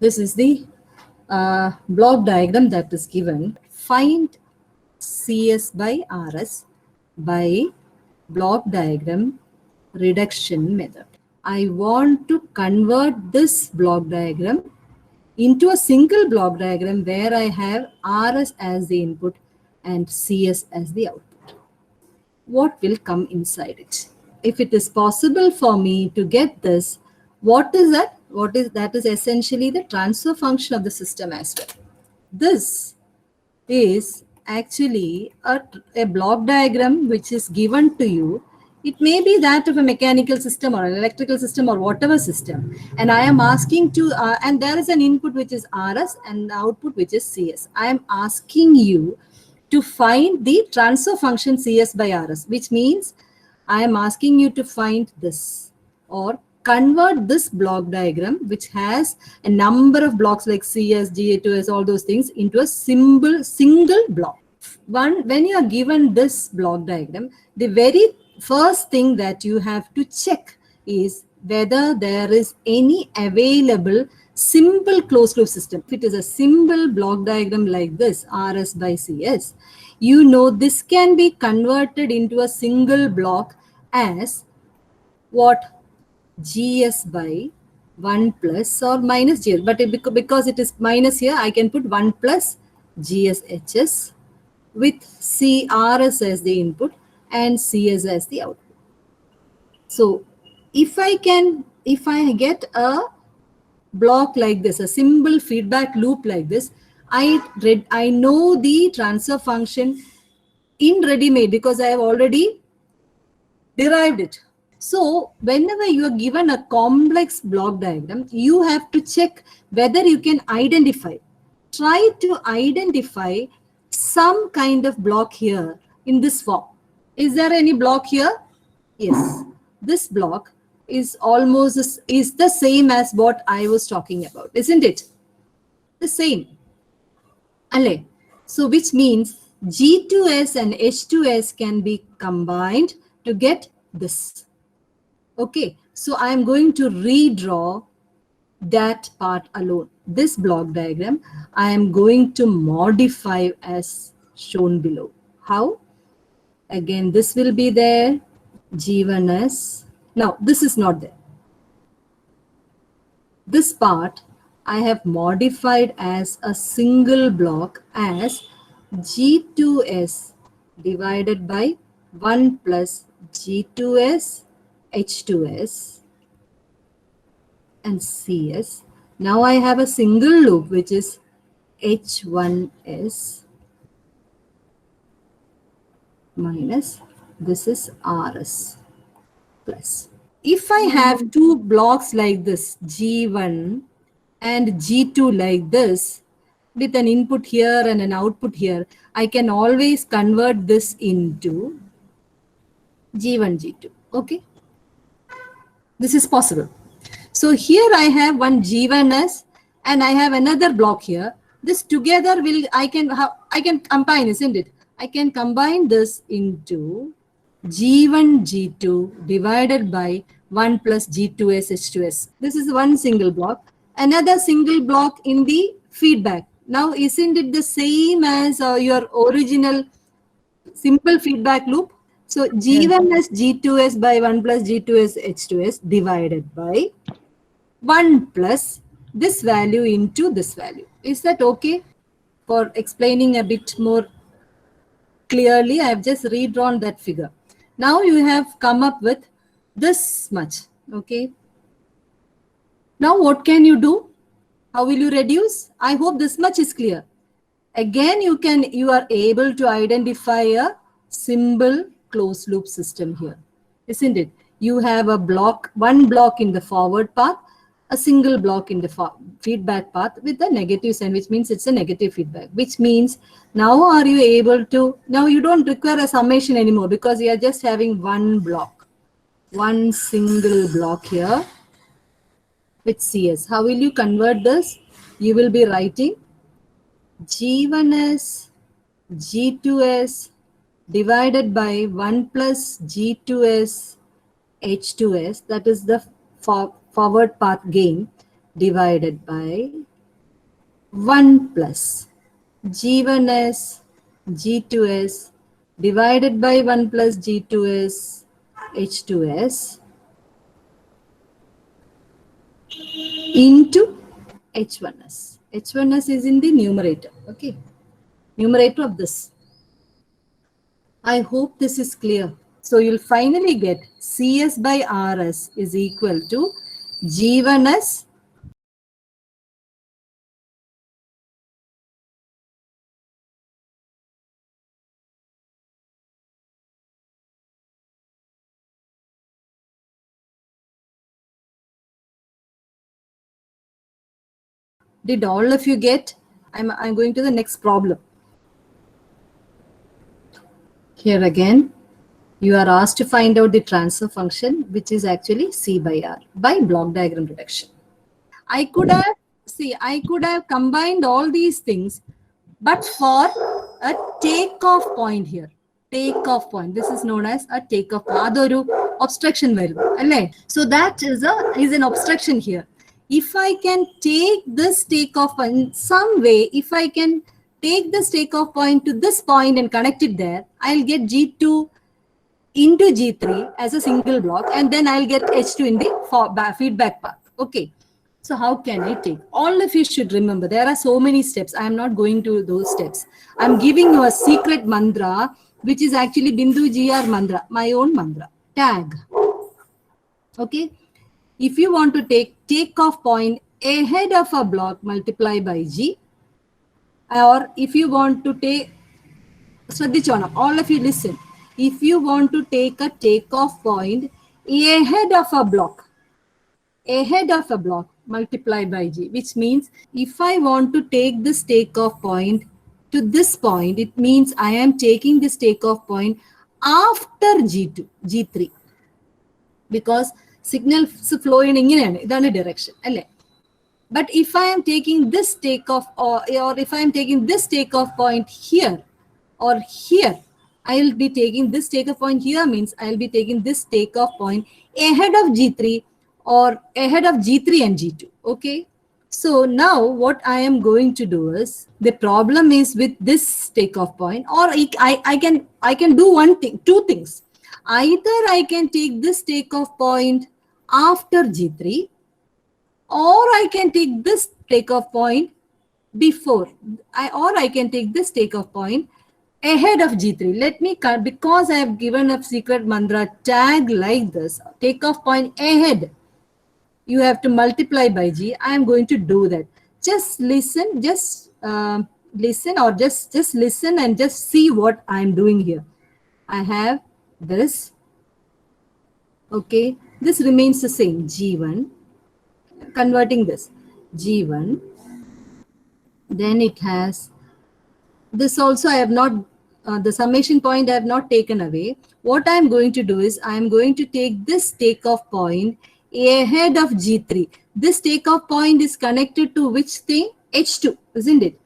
This is the block diagram that is given. Find CS by RS by block diagram reduction method. I want to convert this block diagram into a single block diagram where I have RS as the input and CS as the output. What will come inside it? If it is possible for me to get this, what is that? That is essentially the transfer function of the system as well. This is actually a block diagram which is given to you. It may be that of a mechanical system or an electrical system or whatever system. And I am asking to, and there is an input which is RS and the output which is CS. I am asking you to find the transfer function CS by RS, which means I am asking you to find this or convert this block diagram, which has a number of blocks like CS, GA2S, all those things, into a single block. When you are given this block diagram, the very first thing that you have to check is whether there is any available simple closed loop system. If it is a simple block diagram like this, RS by CS, you know this can be converted into a single block as what? GS by 1 plus or minus GS. But because it is minus here, I can put 1 plus GSHS with CRS as the input and CS as the output. So if I get a block like this, a simple feedback loop like this, I know the transfer function in ready-made because I have already derived it. So whenever you are given a complex block diagram, you have to check whether you can identify. Try to identify some kind of block here in this form. Is there any block here? Yes. This block is almost is the same as what I was talking about, isn't it? The same. Alle. So which means G2S and H2S can be combined to get this. Okay, so I am going to redraw that part alone. This block diagram, I am going to modify as shown below. How? Again, this will be there, G1S. Now, this is not there. This part I have modified as a single block as G2S divided by 1 plus G2S H2S and CS. Now I have a single loop which is H1S minus this is RS plus. If I have two blocks like this, G1 and G2 like this, with an input here and an output here, I can always convert this into G1, G2. Okay. This is possible. So here I have one G1S and I have another block here. This together I can combine, isn't it? I can combine this into G1, G2 divided by 1 plus G2S, H2S. This is one single block. Another single block in the feedback. Now, isn't it the same as your original simple feedback loop? So G1S G2S by 1 plus G2S H2S divided by 1 plus this value into this value. Is that okay? For explaining a bit more clearly, I have just redrawn that figure. Now you have come up with this much. Okay. Now what can you do? How will you reduce? I hope this much is clear. Again, you are able to identify a simple closed loop system here, isn't it? You have a block, one block in the forward path, a single block in the feedback path with a negative sign, which means it's a negative feedback, which means now are you able to, now you don't require a summation anymore because you are just having one block, one single block here with CS. How will you convert this? You will be writing G1S, G2S, divided by 1 plus G2S H2S, that is the forward path gain, divided by 1 plus G1s G2s divided by 1 plus G2s H2s into H1s. H1s is in the numerator. Okay. Numerator of this. I hope this is clear. So you'll finally get CS by RS is equal to G1s Did all of you get? I'm going to the next problem. Here again, you are asked to find out the transfer function, which is actually C by R by block diagram reduction. I could have combined all these things, but for a takeoff point here. Takeoff point. This is known as a takeoff point. Adoru obstruction varu. So that is an obstruction here. If I can take this takeoff point in some way, if I can take this takeoff point to this point and connect it there, I'll get G2 into G3 as a single block, and then I'll get H2 in the feedback path. Okay. So how can I take? All of you should remember, there are so many steps. I am not going to those steps. I'm giving you a secret mantra, which is actually Bindu GR mantra, my own mantra. Tag. Okay. If you want to take takeoff point ahead of a block, multiply by G. Or if you want to take, all of you listen. If you want to take a takeoff point ahead of a block, multiply by G, which means if I want to take this takeoff point to this point, it means I am taking this takeoff point after G2, G3. Because signal flow in the direction. But if I am taking this takeoff or if I am taking this takeoff point here or here, I will be taking this takeoff point here means I will be taking this takeoff point ahead of G3 or ahead of G3 and G2. Okay. So now what I am going to do is, the problem is with this takeoff point, or I can do one thing, two things. Either I can take this takeoff point after G3, or I can take this takeoff point before, or I can take this takeoff point ahead of G3. Let me, because I have given a secret mantra tag like this, takeoff point ahead, you have to multiply by G. I am going to do that. Just listen, listen, or just listen and just see what I am doing here. I have this. Okay, this remains the same, G1. Converting this, G1. Then it has this also. I have not, the summation point I have not taken away. What I am going to do is I am going to take this takeoff point ahead of G3. This takeoff point is connected to which thing? H2, isn't it?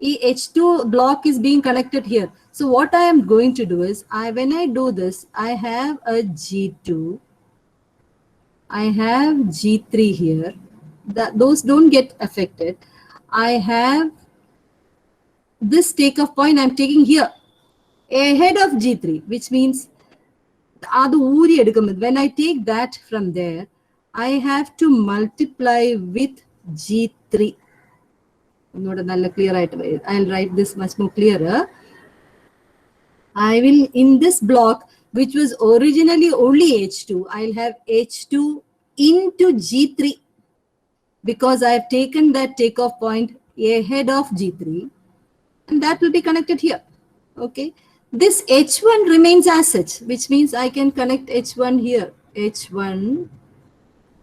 H2 block is being connected here. So what I am going to do is, when I do this, I have a G2. I have G3 here. Those don't get affected. I have this takeoff point I'm taking here ahead of G3, which means when I take that from there, I have to multiply with G3. Not a clear way. I'll write this much more clearer. I will, in this block, which was originally only H2, I'll have H2 into G3, because I have taken that takeoff point ahead of G3, and that will be connected here. Okay. This H1 remains as such, which means I can connect H1 here. H1,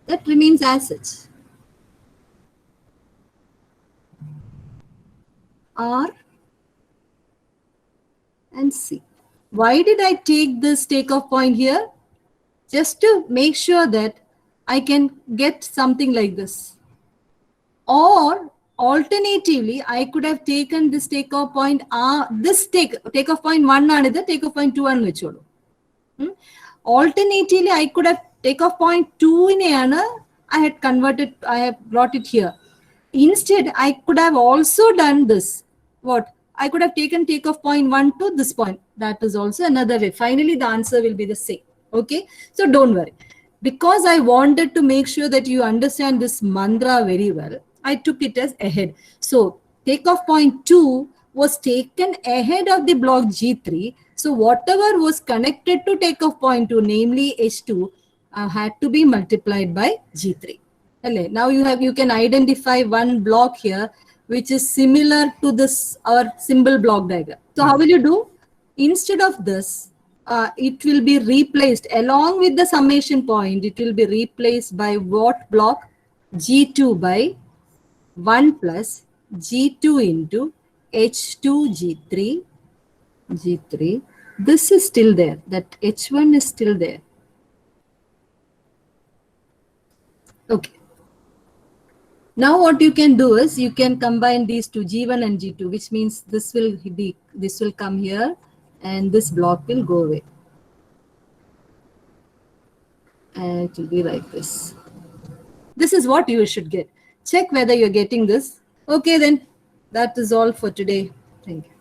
that remains as such. R and C. Why did I take this takeoff point here? Just to make sure that I can get something like this. Or alternatively, I could have taken this takeoff point, this takeoff point 1 and the takeoff point 2 and which alternatively, I could have takeoff point 2 in I had converted, I have brought it here. Instead, I could have also done this. What? I could have taken takeoff point 1 to this point. That is also another way. Finally, the answer will be the same. Okay. So don't worry. Because I wanted to make sure that you understand this mantra very well, I took it as ahead. So takeoff point 2 was taken ahead of the block G3. So whatever was connected to takeoff point 2, namely H2, had to be multiplied by G3. Now you can identify one block here which is similar to this our symbol block diagram. So how will you do? Instead of this, it will be replaced along with the summation point. It will be replaced by what block? G2 by 1 plus G2 into H2 G3. G3. This is still there. That H1 is still there. Okay. Now what you can do is you can combine these two, G1 and G2, which means this will come here and this block will go away. And it will be like this. This is what you should get. Check whether you're getting this. Okay, then that is all for today. Thank you.